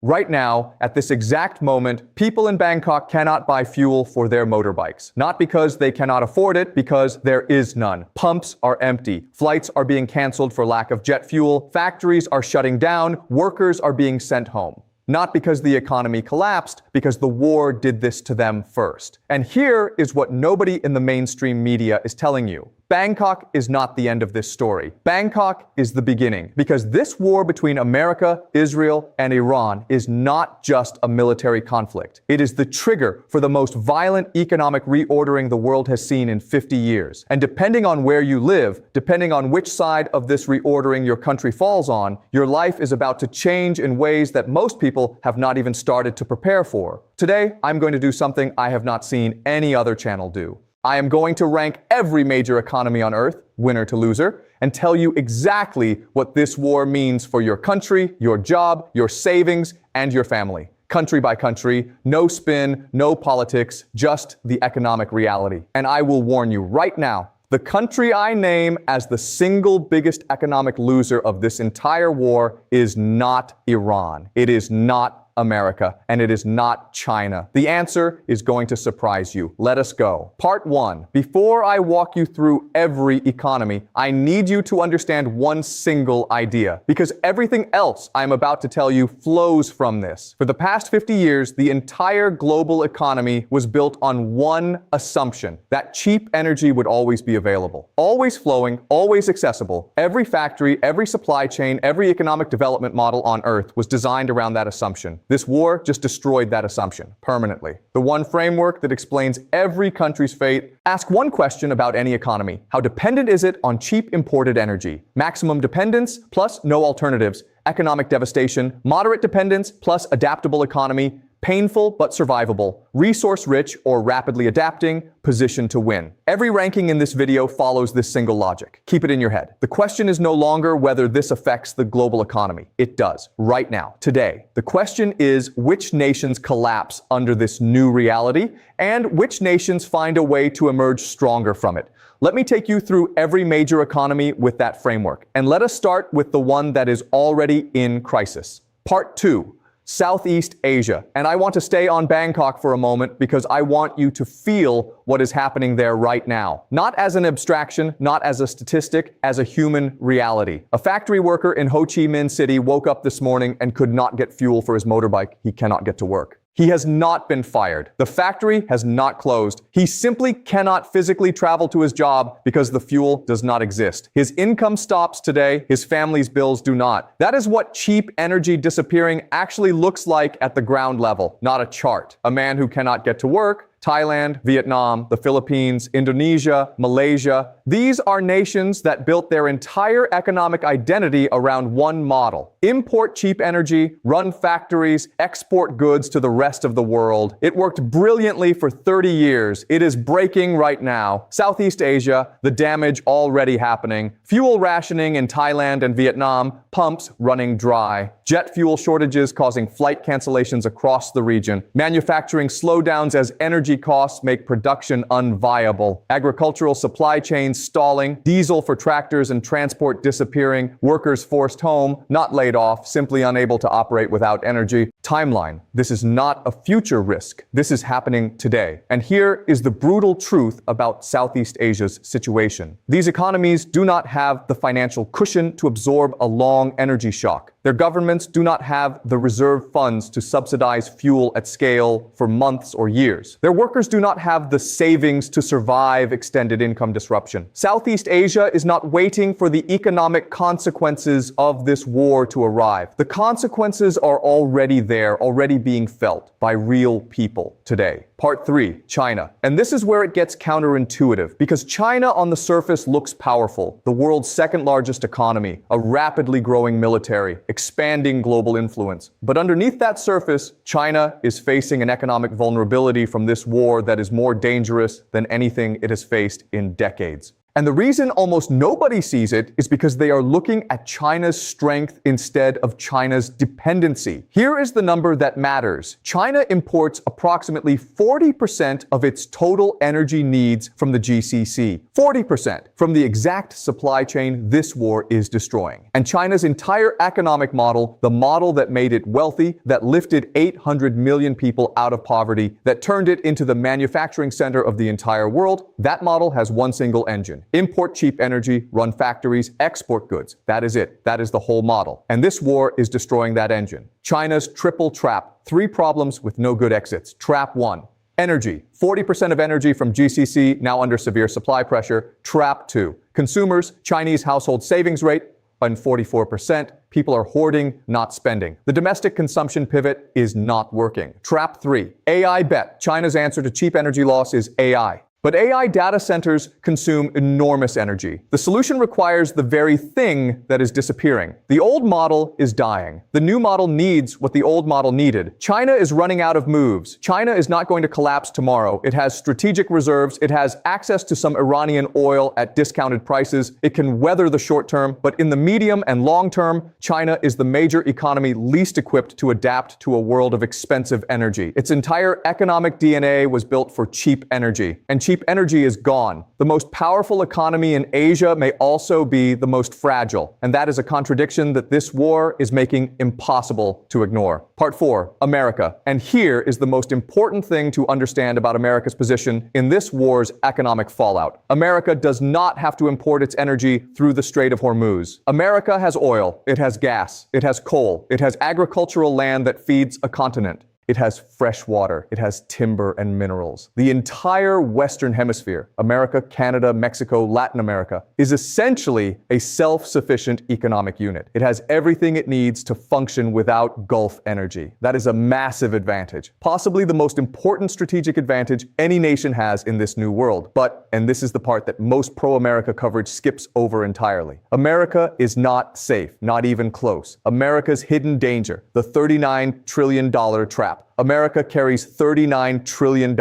Right now, at this exact moment, people in Bangkok cannot buy fuel for their motorbikes. Not because they cannot afford it, because there is none. Pumps are empty. Flights are being canceled for lack of jet fuel. Factories are shutting down. Workers are being sent home. Not because the economy collapsed, because the war did this to them first. And here is what nobody in the mainstream media is telling you. Bangkok is not the end of this story. Bangkok is the beginning, because this war between America, Israel, and Iran is not just a military conflict. It is the trigger for the most violent economic reordering the world has seen in 50 years. And depending on where you live, depending on which side of this reordering your country falls on, your life is about to change in ways that most people have not even started to prepare for. Today, I'm going to do something I have not seen any other channel do. I am going to rank every major economy on Earth, winner to loser, and tell you exactly what this war means for your country, your job, your savings, and your family. Country by country, no spin, no politics, just the economic reality. And I will warn you right now, the country I name as the single biggest economic loser of this entire war is not Iran. It is not America, and it is not China. The answer is going to surprise you. Let us go. Part 1. Before I walk you through every economy, I need you to understand one single idea, because everything else I'm about to tell you flows from this. For the past 50 years, the entire global economy was built on one assumption, that cheap energy would always be available. Always flowing, always accessible. Every factory, every supply chain, every economic development model on Earth was designed around that assumption. This war just destroyed that assumption permanently. The one framework that explains every country's fate. Ask one question about any economy. How dependent is it on cheap imported energy? Maximum dependence plus no alternatives. Economic devastation. Moderate dependence plus adaptable economy. Painful but survivable, resource-rich or rapidly adapting, position to win. Every ranking in this video follows this single logic. Keep it in your head. The question is no longer whether this affects the global economy. It does, right now, today. The question is which nations collapse under this new reality and which nations find a way to emerge stronger from it. Let me take you through every major economy with that framework. And let us start with the one that is already in crisis. Part 2. Southeast Asia. And I want to stay on Bangkok for a moment because I want you to feel what is happening there right now. Not as an abstraction, not as a statistic, as a human reality. A factory worker in Ho Chi Minh City woke up this morning and could not get fuel for his motorbike. He cannot get to work. He has not been fired. The factory has not closed. He simply cannot physically travel to his job because the fuel does not exist. His income stops today. His family's bills do not. That is what cheap energy disappearing actually looks like at the ground level, not a chart. A man who cannot get to work. Thailand, Vietnam, the Philippines, Indonesia, Malaysia. These are nations that built their entire economic identity around one model. Import cheap energy, run factories, export goods to the rest of the world. It worked brilliantly for 30 years. It is breaking right now. Southeast Asia, the damage already happening. Fuel rationing in Thailand and Vietnam, pumps running dry. Jet fuel shortages causing flight cancellations across the region. Manufacturing slowdowns as energy costs make production unviable. Agricultural supply chains stalling. Diesel for tractors and transport disappearing. Workers forced home, not laid off, simply unable to operate without energy. Timeline. This is not a future risk. This is happening today. And here is the brutal truth about Southeast Asia's situation. These economies do not have the financial cushion to absorb a long energy shock. Their governments do not have the reserve funds to subsidize fuel at scale for months or years. Their workers do not have the savings to survive extended income disruption. Southeast Asia is not waiting for the economic consequences of this war to arrive. The consequences are already there, already being felt by real people today. Part 3, China. And this is where it gets counterintuitive, because China on the surface looks powerful, the world's second largest economy, a rapidly growing military, expanding global influence. But underneath that surface, China is facing an economic vulnerability from this war that is more dangerous than anything it has faced in decades. And the reason almost nobody sees it is because they are looking at China's strength instead of China's dependency. Here is the number that matters. China imports approximately 40% of its total energy needs from the GCC. 40% from the exact supply chain this war is destroying. And China's entire economic model, the model that made it wealthy, that lifted 800 million people out of poverty, that turned it into the manufacturing center of the entire world, that model has one single engine. Import cheap energy, run factories, export goods. That is it. That is the whole model. And this war is destroying that engine. China's triple trap. 3 problems with no good exits. Trap 1. Energy. 40% of energy from GCC now under severe supply pressure. Trap 2. Consumers. Chinese household savings rate on 44%. People are hoarding, not spending. The domestic consumption pivot is not working. Trap 3. AI bet. China's answer to cheap energy loss is AI. But AI data centers consume enormous energy. The solution requires the very thing that is disappearing. The old model is dying. The new model needs what the old model needed. China is running out of moves. China is not going to collapse tomorrow. It has strategic reserves. It has access to some Iranian oil at discounted prices. It can weather the short term, but in the medium and long term, China is the major economy least equipped to adapt to a world of expensive energy. Its entire economic DNA was built for cheap energy, and cheap energy is gone. The most powerful economy in Asia may also be the most fragile, and that is a contradiction that this war is making impossible to ignore. Part 4, America. And here is the most important thing to understand about America's position in this war's economic fallout. America does not have to import its energy through the Strait of Hormuz. America has oil, it has gas, it has coal, it has agricultural land that feeds a continent. It has fresh water. It has timber and minerals. The entire Western Hemisphere, America, Canada, Mexico, Latin America, is essentially a self-sufficient economic unit. It has everything it needs to function without Gulf energy. That is a massive advantage, possibly the most important strategic advantage any nation has in this new world. But, and this is the part that most pro-America coverage skips over entirely, America is not safe, not even close. America's hidden danger, the $39 trillion trap. America carries $39 trillion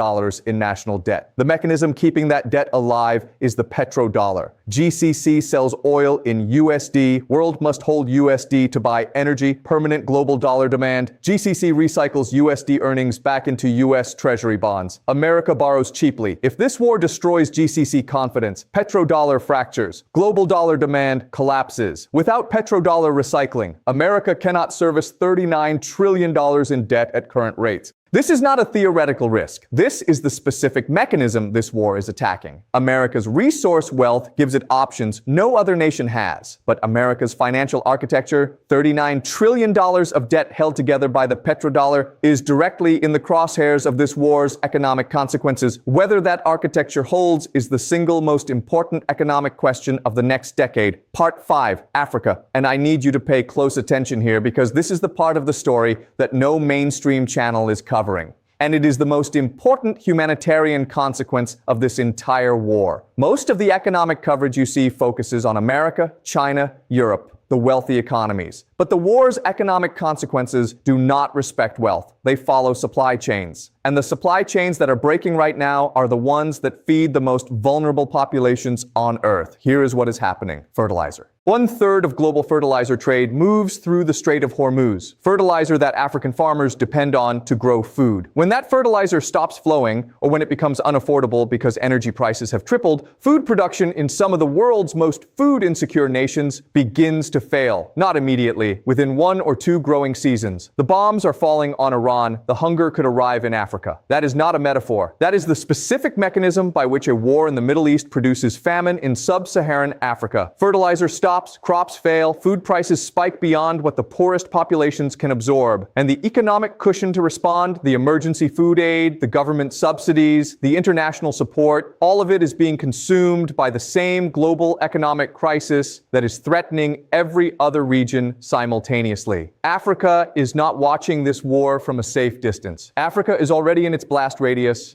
in national debt. The mechanism keeping that debt alive is the petrodollar. GCC sells oil in USD. World must hold USD to buy energy. Permanent global dollar demand. GCC recycles USD earnings back into US Treasury bonds. America borrows cheaply. If this war destroys GCC confidence, petrodollar fractures. Global dollar demand collapses. Without petrodollar recycling, America cannot service $39 trillion in debt at current rates. This is not a theoretical risk. This is the specific mechanism this war is attacking. America's resource wealth gives it options no other nation has. But America's financial architecture, $39 trillion of debt held together by the petrodollar, is directly in the crosshairs of this war's economic consequences. Whether that architecture holds is the single most important economic question of the next decade. Part 5, Africa. And I need you to pay close attention here because this is the part of the story that no mainstream channel is covering. And it is the most important humanitarian consequence of this entire war. Most of the economic coverage you see focuses on America, China, Europe, the wealthy economies. But the war's economic consequences do not respect wealth. They follow supply chains. And the supply chains that are breaking right now are the ones that feed the most vulnerable populations on Earth. Here is what is happening. Fertilizer. 1/3 of global fertilizer trade moves through the Strait of Hormuz, fertilizer that African farmers depend on to grow food. When that fertilizer stops flowing, or when it becomes unaffordable because energy prices have tripled, food production in some of the world's most food-insecure nations begins to fail. Not immediately, within 1 or 2 growing seasons. The bombs are falling on Iran, the hunger could arrive in Africa. That is not a metaphor. That is the specific mechanism by which a war in the Middle East produces famine in sub-Saharan Africa. Fertilizer stops, crops fail, food prices spike beyond what the poorest populations can absorb. And the economic cushion to respond, the emergency food aid, the government subsidies, the international support, all of it is being consumed by the same global economic crisis that is threatening every other region simultaneously. Africa is not watching this war from a safe distance. Africa is already in its blast radius,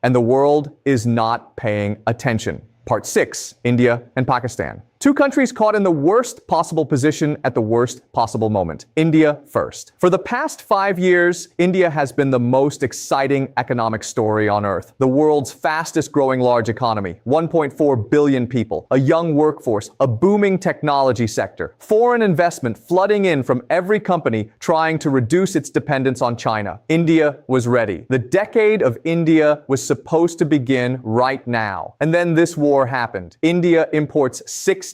and the world is not paying attention. Part 6, India and Pakistan. Two countries caught in the worst possible position at the worst possible moment. India first. For the past 5 years, India has been the most exciting economic story on earth. The world's fastest growing large economy, 1.4 billion people, a young workforce, a booming technology sector, foreign investment flooding in from every company trying to reduce its dependence on China. India was ready. The decade of India was supposed to begin right now. And then this war happened. India imports 60%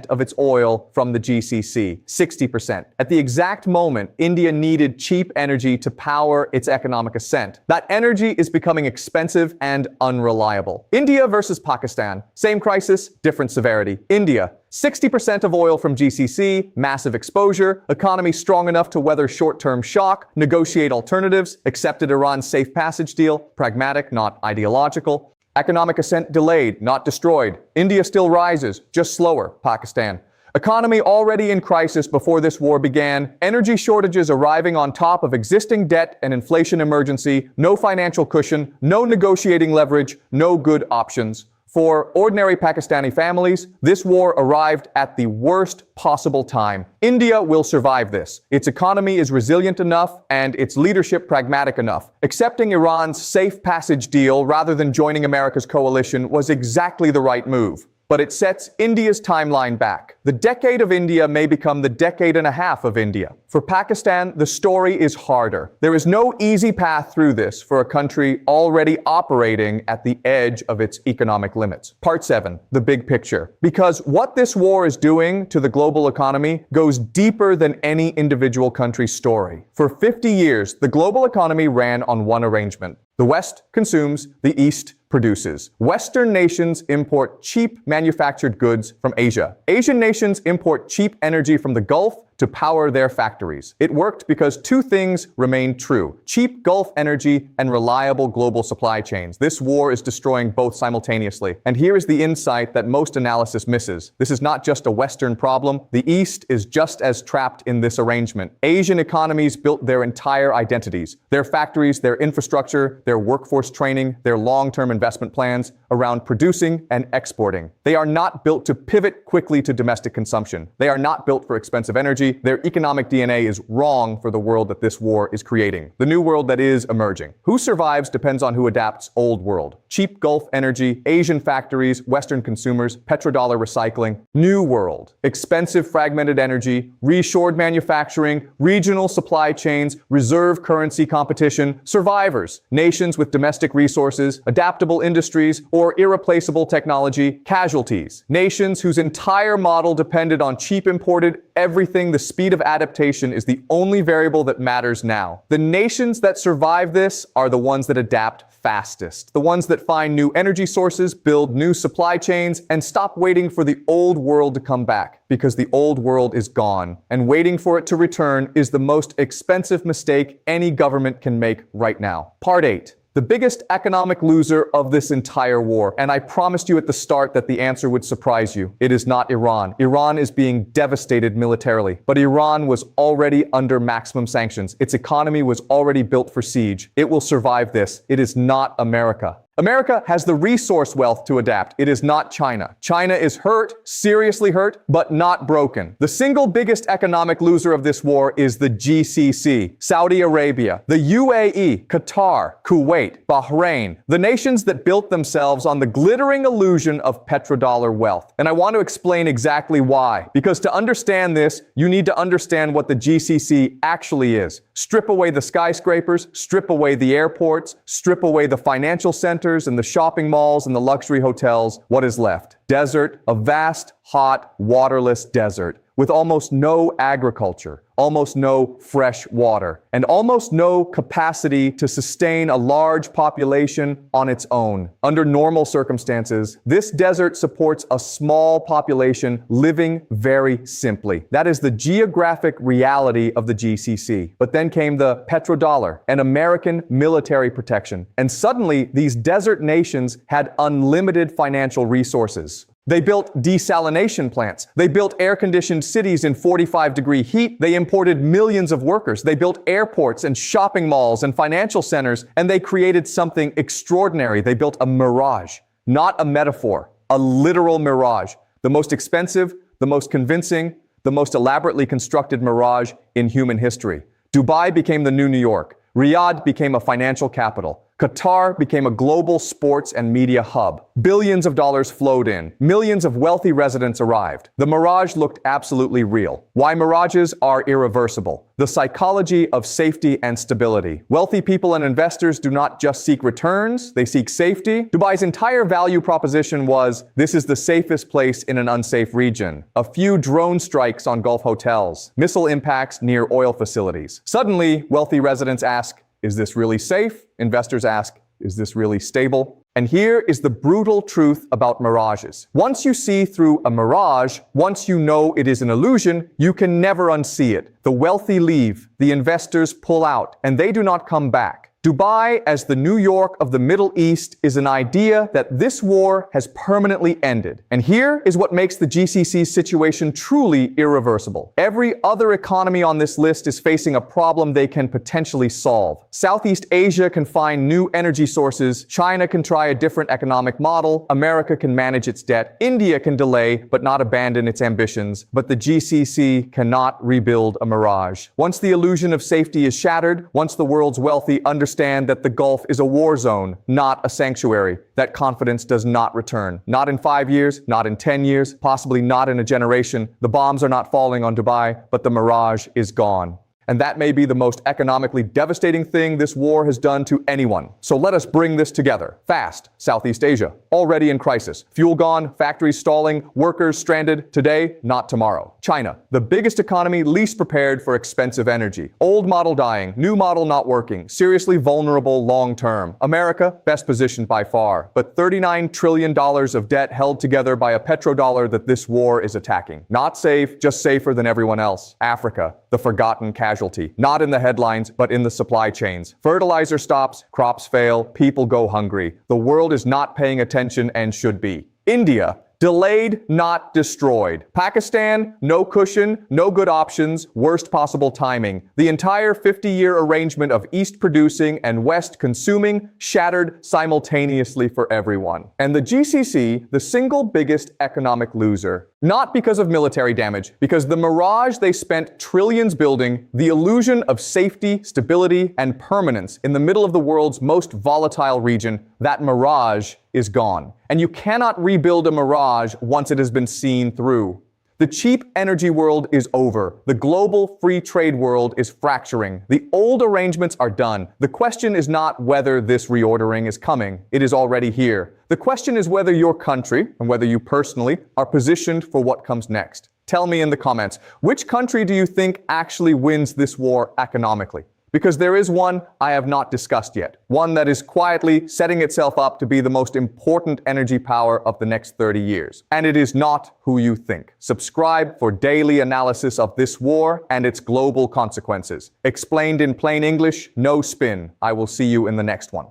of its oil from the GCC. 60%. At the exact moment, India needed cheap energy to power its economic ascent. That energy is becoming expensive and unreliable. India versus Pakistan. Same crisis, different severity. India, 60% of oil from GCC, massive exposure, economy strong enough to weather short-term shock, negotiate alternatives, accepted Iran's safe passage deal, pragmatic, not ideological. Economic ascent delayed, not destroyed. India still rises, just slower. Pakistan. Economy already in crisis before this war began. Energy shortages arriving on top of existing debt and inflation emergency. No financial cushion, no negotiating leverage, no good options. For ordinary Pakistani families, this war arrived at the worst possible time. India will survive this. Its economy is resilient enough and its leadership pragmatic enough. Accepting Iran's safe passage deal rather than joining America's coalition was exactly the right move. But it sets India's timeline back. The decade of India may become the decade and a half of India. For Pakistan, the story is harder. There is no easy path through this for a country already operating at the edge of its economic limits. Part 7, the big picture. Because what this war is doing to the global economy goes deeper than any individual country's story. For 50 years, the global economy ran on one arrangement. The West consumes, the East produces. Western nations import cheap manufactured goods from Asia. Asian nations import cheap energy from the Gulf to power their factories. It worked because two things remained true: cheap Gulf energy and reliable global supply chains. This war is destroying both simultaneously. And here is the insight that most analysis misses. This is not just a Western problem. The East is just as trapped in this arrangement. Asian economies built their entire identities, their factories, their infrastructure, their workforce training, their long-term investment plans around producing and exporting. They are not built to pivot quickly to domestic consumption. They are not built for expensive energy. Their economic DNA is wrong for the world that this war is creating. The new world that is emerging. Who survives depends on who adapts. Old world. Cheap Gulf energy, Asian factories, Western consumers, petrodollar recycling. New world. Expensive fragmented energy, reshored manufacturing, regional supply chains, reserve currency competition. Survivors. Nations with domestic resources, adaptable industries, or irreplaceable technology. Casualties. Nations whose entire model depended on cheap imported everything. The speed of adaptation is the only variable that matters now. The nations that survive this are the ones that adapt fastest. The ones that find new energy sources, build new supply chains, and stop waiting for the old world to come back, because the old world is gone, and waiting for it to return is the most expensive mistake any government can make right now. Part 8. The biggest economic loser of this entire war. And I promised you at the start that the answer would surprise you. It is not Iran. Iran is being devastated militarily. But Iran was already under maximum sanctions. Its economy was already built for siege. It will survive this. It is not America. America has the resource wealth to adapt. It is not China. China is hurt, seriously hurt, but not broken. The single biggest economic loser of this war is the GCC, Saudi Arabia, the UAE, Qatar, Kuwait, Bahrain, the nations that built themselves on the glittering illusion of petrodollar wealth. And I want to explain exactly why. Because to understand this, you need to understand what the GCC actually is. Strip away the skyscrapers, strip away the airports, strip away the financial centers and the shopping malls and the luxury hotels. What is left? Desert, a vast, hot, waterless desert with almost no agriculture, almost no fresh water, and almost no capacity to sustain a large population on its own. Under normal circumstances, this desert supports a small population living very simply. That is the geographic reality of the GCC. But then came the petrodollar and American military protection. And suddenly, these desert nations had unlimited financial resources. They built desalination plants. They built air-conditioned cities in 45-degree heat. They imported millions of workers. They built airports and shopping malls and financial centers, and they created something extraordinary. They built a mirage, not a metaphor, a literal mirage. The most expensive, the most convincing, the most elaborately constructed mirage in human history. Dubai became the new New York. Riyadh became a financial capital. Qatar became a global sports and media hub. Billions of dollars flowed in. Millions of wealthy residents arrived. The mirage looked absolutely real. Why mirages are irreversible. The psychology of safety and stability. Wealthy people and investors do not just seek returns, they seek safety. Dubai's entire value proposition was, this is the safest place in an unsafe region. A few drone strikes on Gulf hotels. Missile impacts near oil facilities. Suddenly, wealthy residents ask, is this really safe? Investors ask, is this really stable? And here is the brutal truth about mirages. Once you see through a mirage, once you know it is an illusion, you can never unsee it. The wealthy leave, the investors pull out, and they do not come back. Dubai, as the New York of the Middle East, is an idea that this war has permanently ended. And here is what makes the GCC's situation truly irreversible. Every other economy on this list is facing a problem they can potentially solve. Southeast Asia can find new energy sources, China can try a different economic model, America can manage its debt, India can delay but not abandon its ambitions, but the GCC cannot rebuild a mirage. Once the illusion of safety is shattered, once the world's wealthy understand that the Gulf is a war zone, not a sanctuary, that confidence does not return. Not in 5 years, not in 10 years, possibly not in a generation. The bombs are not falling on Dubai, but the mirage is gone. And that may be the most economically devastating thing this war has done to anyone. So let us bring this together. Fast, Southeast Asia, already in crisis. Fuel gone, factories stalling, workers stranded. Today, not tomorrow. China, the biggest economy least prepared for expensive energy. Old model dying, new model not working, seriously vulnerable long term. America, best positioned by far, but $39 trillion of debt held together by a petrodollar that this war is attacking. Not safe, just safer than everyone else. Africa, the forgotten casualty. Not in the headlines, but in the supply chains. Fertilizer stops, crops fail, people go hungry. The world is not paying attention and should be. India, delayed, not destroyed. Pakistan, no cushion, no good options, worst possible timing. The entire 50-year arrangement of East producing and West consuming shattered simultaneously for everyone. And the GCC, the single biggest economic loser. Not because of military damage, because the mirage they spent trillions building, the illusion of safety, stability, and permanence in the middle of the world's most volatile region, that mirage is gone. And you cannot rebuild a mirage once it has been seen through. The cheap energy world is over. The global free trade world is fracturing. The old arrangements are done. The question is not whether this reordering is coming. It is already here. The question is whether your country, and whether you personally, are positioned for what comes next. Tell me in the comments, which country do you think actually wins this war economically? Because there is one I have not discussed yet. One that is quietly setting itself up to be the most important energy power of the next 30 years. And it is not who you think. Subscribe for daily analysis of this war and its global consequences. Explained in plain English, no spin. I will see you in the next one.